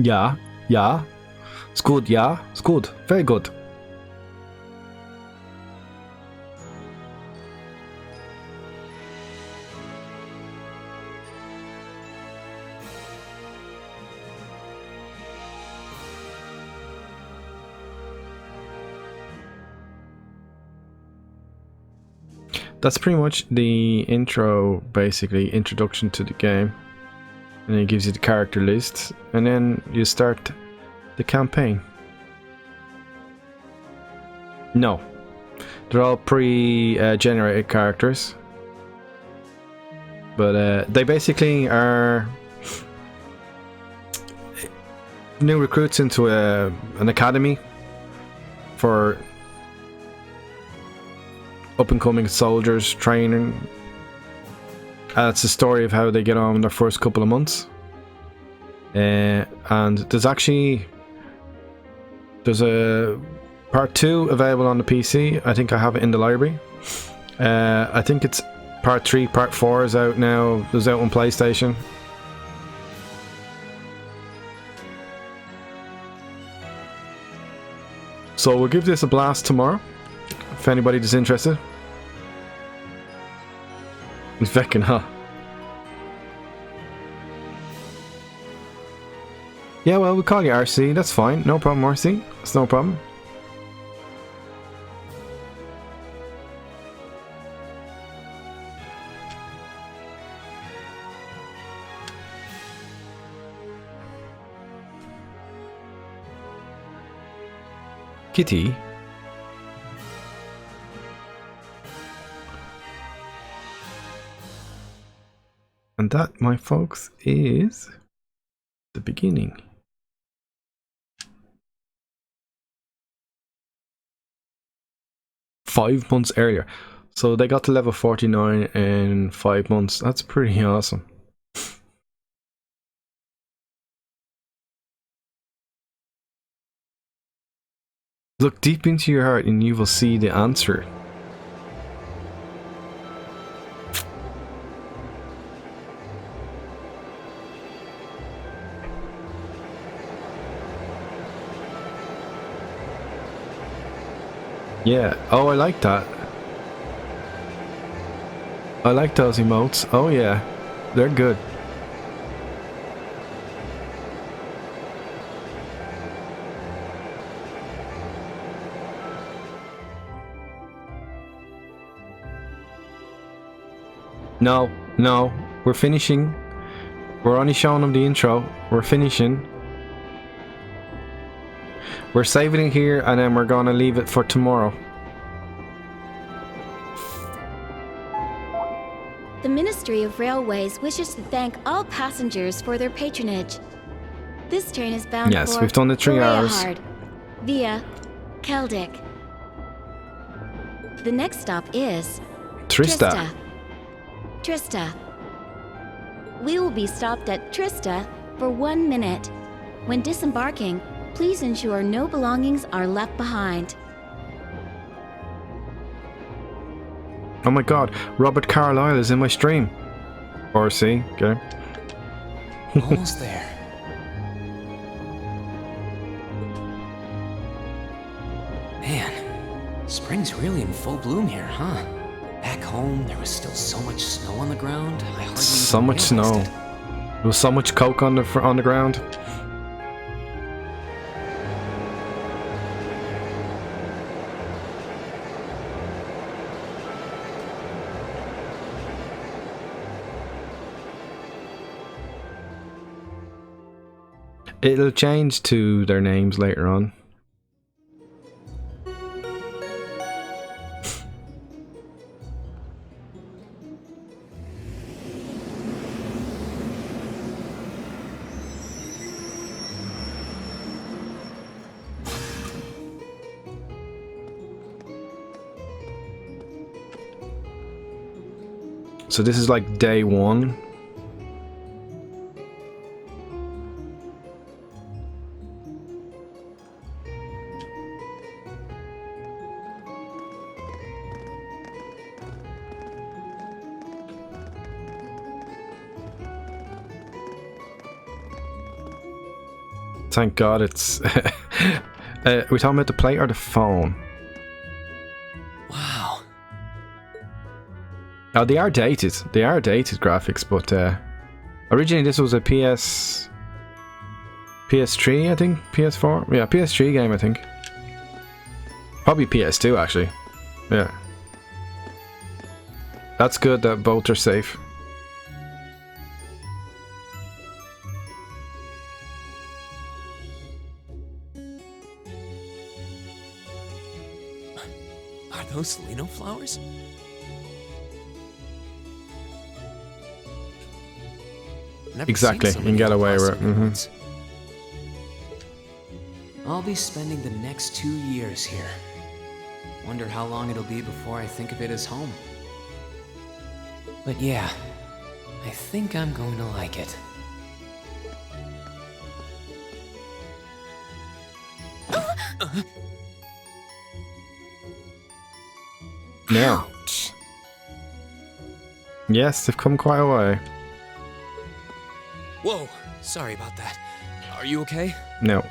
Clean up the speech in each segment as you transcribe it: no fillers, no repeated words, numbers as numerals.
Yeah, yeah. It's good, yeah. It's good. Very good. That's pretty much the intro, basically, introduction to the game. And then it gives you the character list, and then you start the campaign. No. They're all pre-generated characters. But they basically are new recruits into an academy for up-and-coming soldiers training. It's the story of how they get on in their first couple of months. And there's a part 2 available on the PC. I think I have it in the library. I think it's part 3, part 4 is out now. It's out on PlayStation. So we'll give this a blast tomorrow, if anybody's interested. Veckin, huh? Yeah, well, we'll call you RC. That's fine. No problem, RC. That's no problem. Kitty. And that, my folks, is the beginning. Five months earlier. So they got to level 49 in 5 months. That's pretty awesome. Look deep into your heart and you will see the answer. Yeah. Oh, I like that. I like those emotes. Oh yeah. They're good. No, no. We're finishing. We're only showing them the intro. We're finishing. We're saving it here and then we're gonna leave it for tomorrow. The Ministry of Railways wishes to thank all passengers for their patronage. This train is bound for we've done the 3 hours. Boreahard via Keldic. The next stop is Trista. Trista. We will be stopped at Trista for 1 minute. When disembarking, please ensure no belongings are left behind. Oh my god, Robert Carlyle is in my stream. RC, okay. Almost there. Man, spring's really in full bloom here, huh? Back home, there was still so much snow on the ground. I hardly So even much realized snow. it. There was so much coke on the ground. It'll change to their names later on. So this is like day 1. Thank God it's... we talking about the plate or the phone? Wow. Oh, they are dated. They are dated graphics, but originally this was a PS3, I think? PS4? Yeah, PS3 game, I think. Probably PS2, actually. Yeah. That's good that both are safe. Are those Lino flowers? Never Exactly, seen so you can get many away with it. blossoming Mhm. ones. I'll be spending the next 2 years here. Wonder how long it'll be before I think of it as home. But yeah, I think I'm going to like it. Yeah. Ouch. Yes, they've come quite a way. Whoa, sorry about that. Are you okay? No,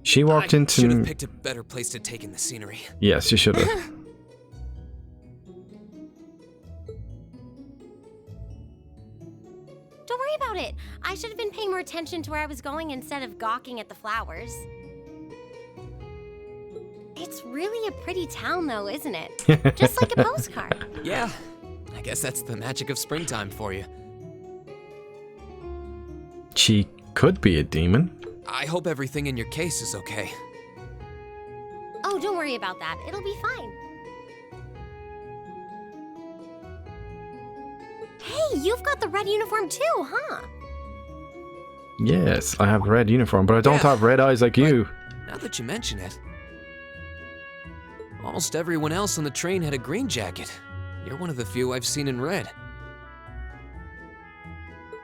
she walked I into... should have picked a better place to take in the scenery. Yes, you should have. Don't worry about it. I should have been paying more attention to where I was going instead of gawking at the flowers. It's really a pretty town, though, isn't it? Just like a postcard. Yeah, I guess that's the magic of springtime for you. She could be a demon. I hope everything in your case is okay. Oh, don't worry about that. It'll be fine. Hey, you've got the red uniform too, huh? Yes, I have a red uniform, but I don't Yeah, have red eyes like you. Now that you mention it, almost everyone else on the train had a green jacket. You're one of the few I've seen in red.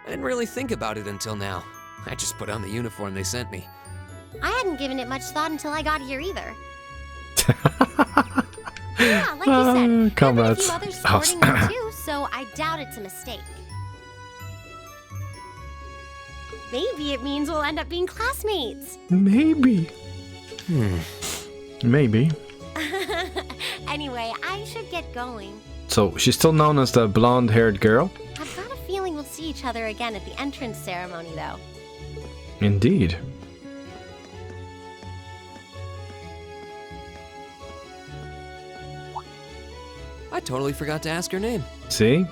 I didn't really think about it until now. I just put on the uniform they sent me. I hadn't given it much thought until I got here either. Yeah, like you said, there have been a comrades. few others sporting them too, so I doubt it's a mistake. Maybe it means we'll end up being classmates. Maybe. Maybe. Anyway, I should get going. So, she's still known as the blonde-haired girl? I've got a feeling we'll see each other again at the entrance ceremony, though. Indeed. I totally forgot to ask her name. See?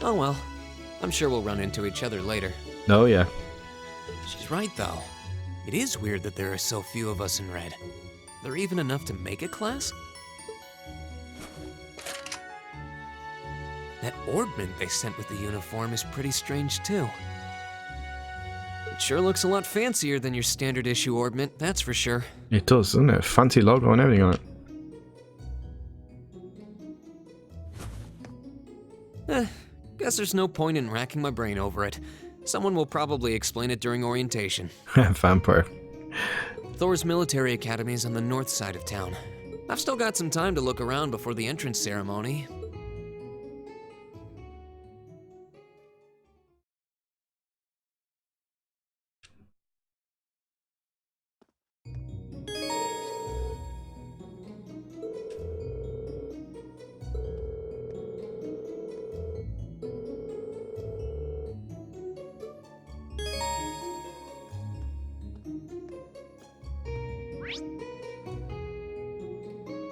Oh well, I'm sure we'll run into each other later. Oh, yeah. She's right though. It is weird that there are so few of us in red. There are even enough to make a class? That orbment they sent with the uniform is pretty strange too. It sure looks a lot fancier than your standard issue orbment, that's for sure. It does, doesn't it? Fancy logo and everything on it. Guess there's no point in racking my brain over it. Someone will probably explain it during orientation. Vampire. Thor's military academy is on the north side of town. I've still got some time to look around before the entrance ceremony.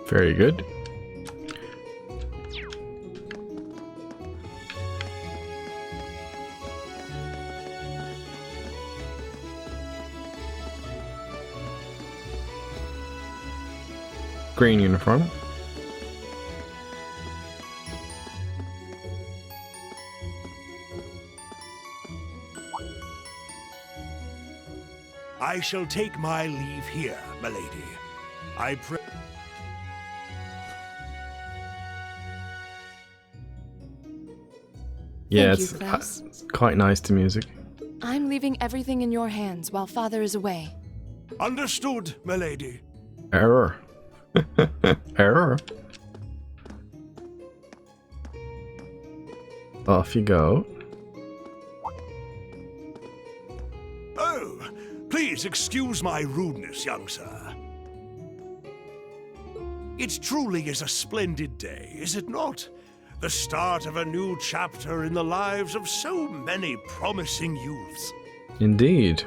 Very good. Green uniform. I shall take my leave here, milady. I pray. Yeah, Thank you, it's Klaus. quite nice, the music. I'm leaving everything in your hands while Father is away. Understood, milady. Error. Error. Off you go. Please excuse my rudeness, young sir. It truly is a splendid day, is it not? The start of a new chapter in the lives of so many promising youths. Indeed.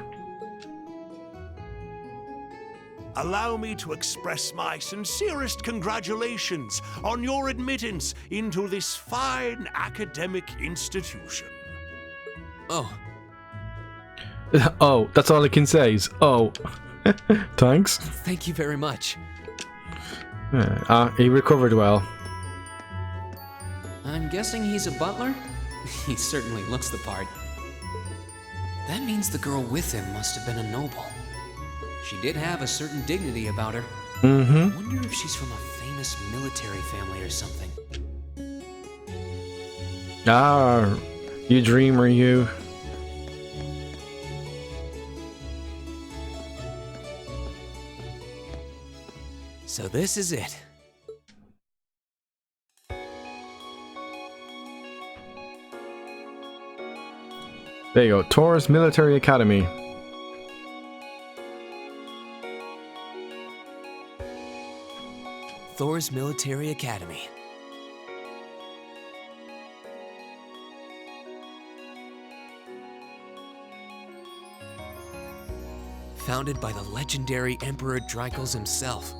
Allow me to express my sincerest congratulations on your admittance into this fine academic institution. Oh, Oh, that's all I can say is, oh. Thanks. thank you very much. He recovered well. I'm guessing he's a butler? He certainly looks the part. That means the girl with him must have been a noble. She did have a certain dignity about her. Mm-hmm. I wonder if she's from a famous military family or something. Ah, you dreamer, you. So this is it. There you go, Taurus Military Academy. Thor's Military Academy. Founded by the legendary Emperor Dreichels himself.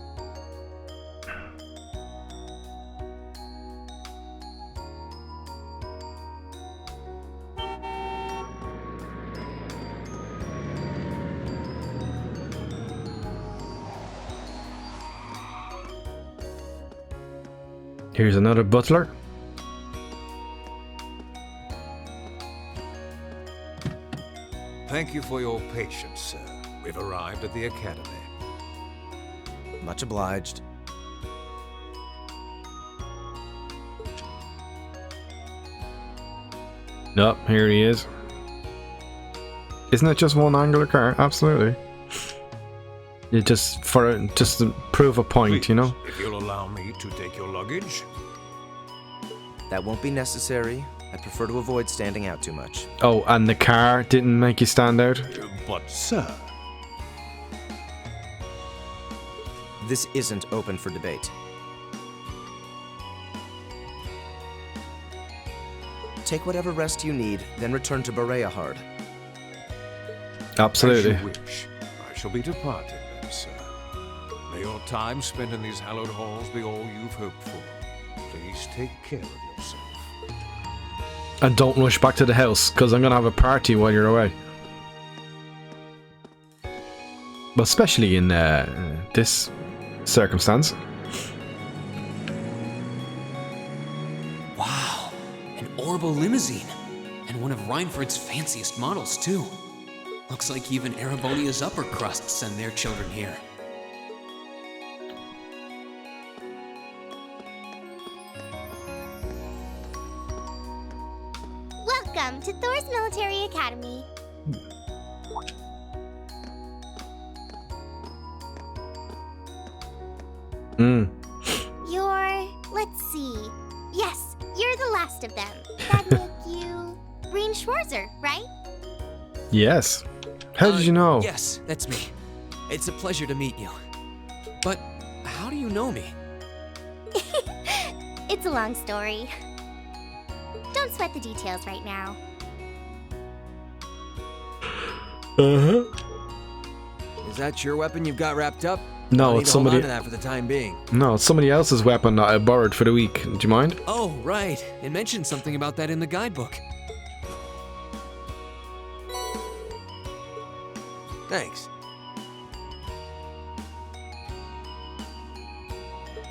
Here's another butler. Thank you for your patience, sir. We've arrived at the academy. Much obliged. Nope, here he is. Isn't it just one angular car? Absolutely. You just to prove a point, Please, you know. if you'll allow me to take your luggage. That won't be necessary. I prefer to avoid standing out too much. Oh, and the car didn't make you stand out. But, sir, This isn't open for debate. Take whatever rest you need, then return to Bereahard. Absolutely. as you wish. I shall be departing then, sir. May your time spent in these hallowed halls be all you've hoped for. Please take care of yourself. And don't rush back to the house, because I'm going to have a party while you're away. But especially in this circumstance. Wow, an Orbital limousine. And one of Reinford's fanciest models, too. Looks like even Erebonia's upper crust send their children here. Welcome to Thor's Military Academy. Let's see. Yes, you're the last of them. That make you Breen Schwarzer, right? Yes. How did you know? Yes, that's me. It's a pleasure to meet you. But how do you know me? It's a long story. Don't sweat the details right now. Uh-huh. Is that your weapon you've got wrapped up? No, I'll need it's to hold on somebody. to that for the time being. No, it's somebody else's weapon that I borrowed for the week. Do you mind? Oh, right. It mentioned something about that in the guidebook. Thanks.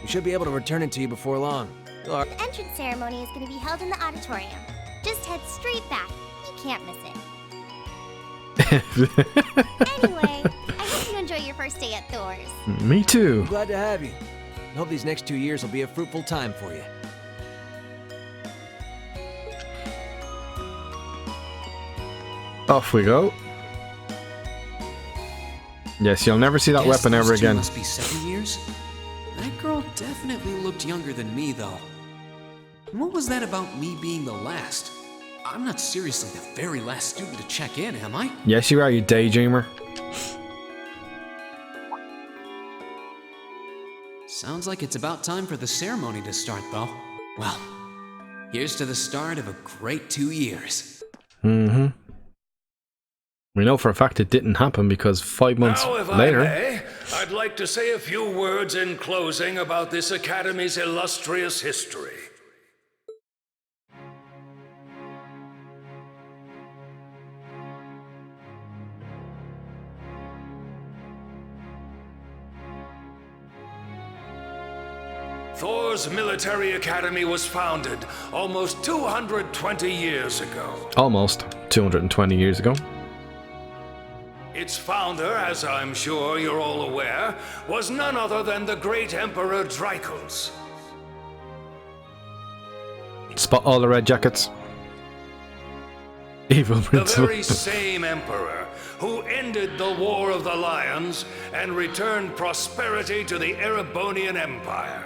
We should be able to return it to you before long. The entrance ceremony is going to be held in the auditorium. Just head straight back. You can't miss it. Anyway, I hope you enjoy your first day at Thor's. Me too. Glad to have you. I hope these next 2 years will be a fruitful time for you. Off we go. Yes, you'll never see that Guess weapon ever those two again. Must be 7 years. That girl definitely looked younger than me, though. And what was that about me being the last? I'm not seriously the very last student to check in, am I? Yes, you are, you daydreamer. Sounds like it's about time for the ceremony to start, though. Well, here's to the start of a great 2 years. Mm-hmm. We know for a fact it didn't happen because 5 months Now, if later... I may, I'd like to say a few words in closing about this Academy's illustrious history. Thor's Military Academy was founded almost 220 years ago. Almost 220 years ago. Its founder, as I'm sure you're all aware, was none other than the great Emperor Drykos. Spot all the red jackets. Evil The principal. very same emperor who ended the War of the Lions and returned prosperity to the Erebonian Empire.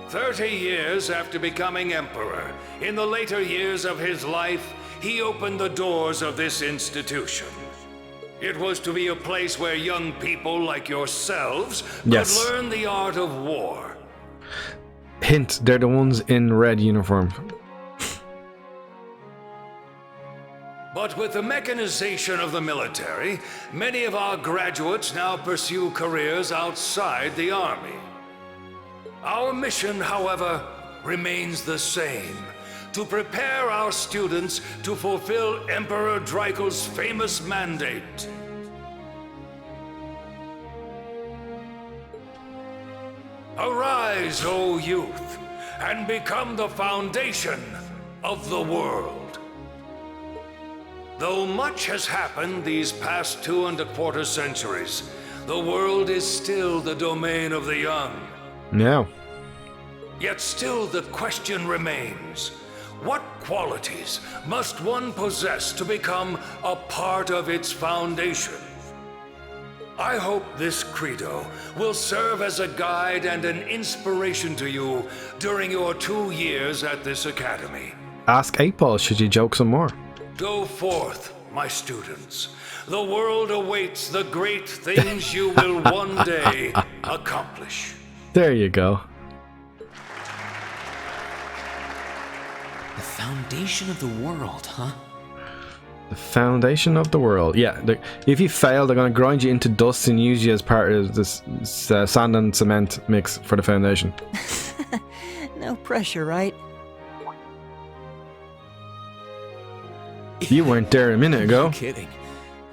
30 years after becoming emperor, in the later years of his life, he opened the doors of this institution. It was to be a place where young people like yourselves could Yes. learn the art of war. Hint, they're the ones in red uniform. But with the mechanization of the military, many of our graduates now pursue careers outside the army. Our mission, however, remains the same: to prepare our students to fulfill Emperor Drykos' famous mandate. Arise, O youth, and become the foundation of the world. Though much has happened these past 2¼ centuries, the world is still the domain of the young. Now. Yet still the question remains: what qualities must one possess to become a part of its foundation? I hope this credo will serve as a guide and an inspiration to you during your 2 years at this academy. Ask 8-Ball should you joke some more. Go forth, my students. The world awaits the great things you will one day accomplish. There you go. The foundation of the world, huh? The foundation of the world. Yeah, if you fail, they're going to grind you into dust and use you as part of this sand and cement mix for the foundation. No pressure, right? You weren't there a minute ago. No kidding.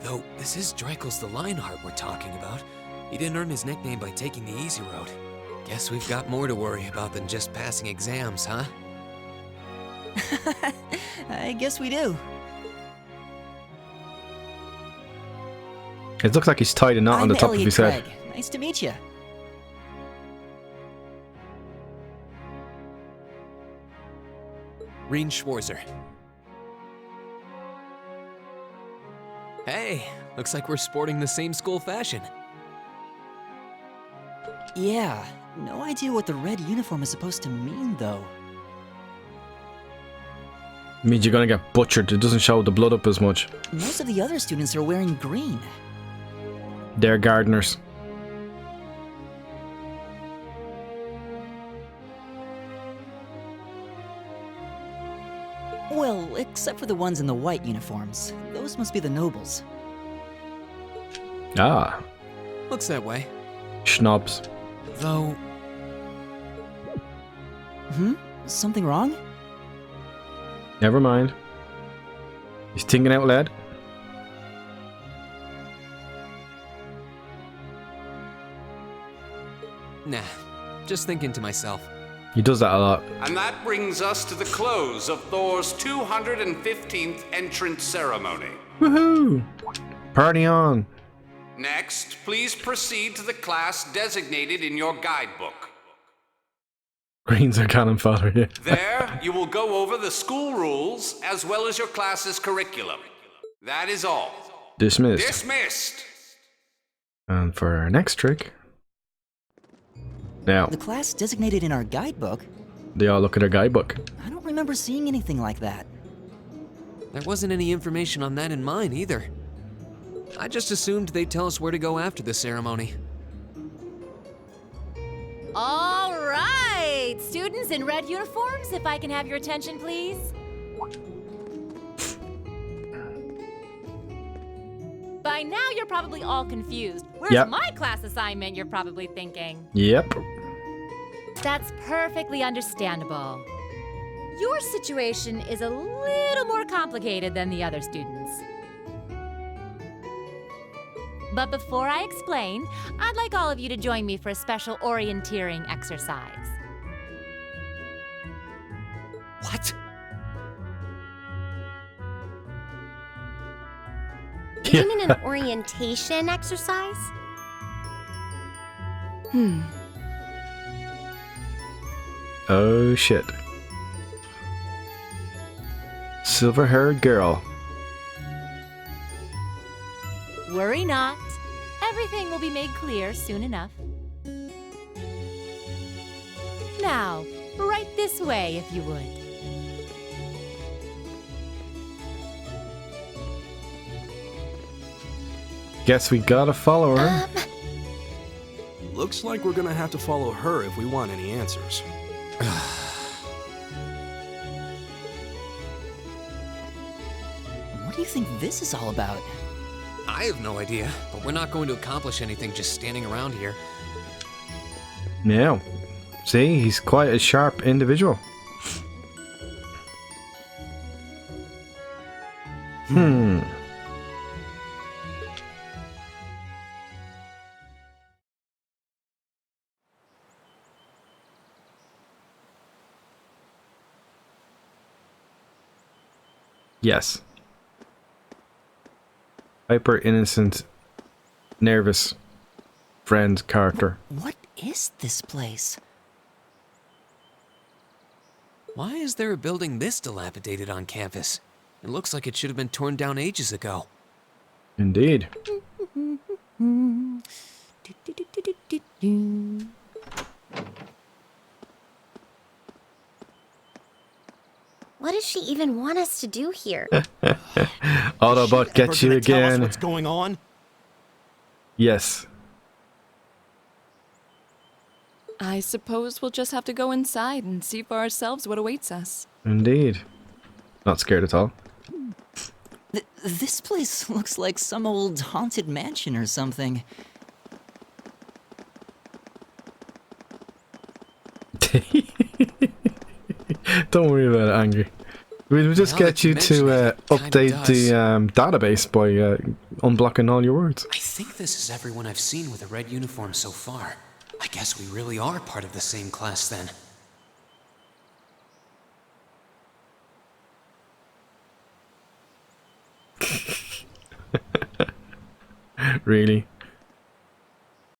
Though, this is Drykos the Lionheart we're talking about. He didn't earn his nickname by taking the easy road. Guess we've got more to worry about than just passing exams, huh? I guess we do. It looks like he's tied a knot on the top of Elliot his head. Craig. Nice to meet you. Reen Schwarzer. Hey, looks like we're sporting the same school fashion. Yeah, no idea what the red uniform is supposed to mean, though. Means you're going to get butchered. It doesn't show the blood up as much. Most of the other students are wearing green. They're gardeners. Well, except for the ones in the white uniforms. Those must be the nobles. Ah, Looks that way. schnobs. Though, Something wrong? Never mind. He's thinking out loud. nah, just thinking to myself. He does that a lot. And that brings us to the close of Thor's 215th entrance ceremony. Woohoo! Party on. Next, please proceed to the class designated in your guidebook. Greens are cannon fodder, yeah. There, you will go over the school rules as well as your class's curriculum. That is all. Dismissed. Dismissed! And for our next trick... Now, The class designated in our guidebook? they all look at their guidebook. I don't remember seeing anything like that. There wasn't any information on that in mine either. I just assumed they'd tell us where to go after the ceremony. All right, students in red uniforms, if I can have your attention, please. By now, you're probably all confused. Where's my class assignment, you're probably thinking? Yep. That's perfectly understandable. Your situation is a little more complicated than the other students. But before I explain, I'd like all of you to join me for a special orienteering exercise. What? Do you mean an orientation exercise? Oh shit. Silver-haired girl. Worry not. Everything will be made clear soon enough. Now, right this way, if you would. Guess we gotta follow her. Looks like we're gonna have to follow her if we want any answers. What do you think this is all about? I have no idea, but we're not going to accomplish anything just standing around here. Yeah. See, he's quite a sharp individual. Yes. Hyper innocent, nervous friend character. What is this place? Why is there a building this dilapidated on campus? It looks like it should have been torn down ages ago. Indeed. What does she even want us to do here? Autobot gets you Tell us again. what's going on? Yes. I suppose we'll just have to go inside and see for ourselves what awaits us. Indeed. Not scared at all. This place looks like some old haunted mansion or something. Don't worry about it, Angry. We'll just get you to update the database by unblocking all your words. I think this is everyone I've seen with a red uniform so far. I guess we really are part of the same class then. Really?